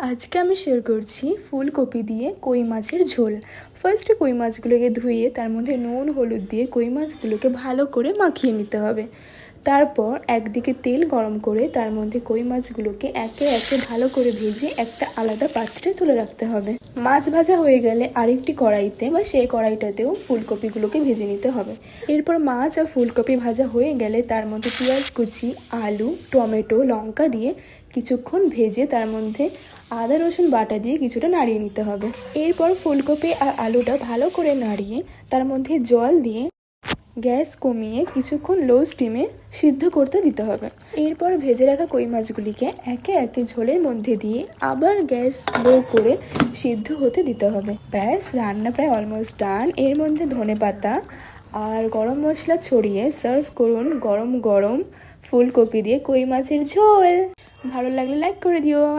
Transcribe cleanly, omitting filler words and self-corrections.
আজকে আমি শেয়ার করছি ফুলকপি দিয়ে কই মাছের ঝোল। ফার্স্টে কই মাছগুলোকে ধুয়ে তার মধ্যে নুন হলুদ দিয়ে কই মাছগুলোকে ভালো করে মাখিয়ে নিতে হবে। তারপর একদিকে তেল গরম করে তার মধ্যে কই মাছগুলোকে একে একে ভালো করে ভেজে একটা আলাদা পাত্রে তুলে রাখতে হবে। মাছ ভাজা হয়ে গেলে আরেকটি কড়াইতে বা সেই কড়াইটাতেও ফুলকপিগুলোকে ভেজে নিতে হবে। এরপর মাছ আর ফুলকপি ভাজা হয়ে গেলে তার মধ্যে পেঁয়াজ কুচি, আলু, টমেটো, লঙ্কা দিয়ে কিছুক্ষণ ভেজে তার মধ্যে আদা রসুন বাটা দিয়ে কিছুটা নাড়িয়ে নিতে হবে। এরপর ফুলকপি আর আলুটা ভালো করে নাড়িয়ে তার মধ্যে জল দিয়ে গ্যাস কমিয়ে কিছুক্ষণ লো স্টিমে সিদ্ধ করতে দিতে হবে। এরপর ভেজে রাখা কই মাছগুলিকে একে একে ঝোলের মধ্যে দিয়ে আবার গ্যাস লো করে সিদ্ধ হতে দিতে হবে। ব্যাস, রান্না প্রায় অলমোস্ট ডান। এর মধ্যে ধনেপাতা আর গরম মশলা ছড়িয়ে সার্ভ করুন গরম গরম ফুলকপি দিয়ে কই মাছের ঝোল। ভালো লাগলে লাইক করে দিও।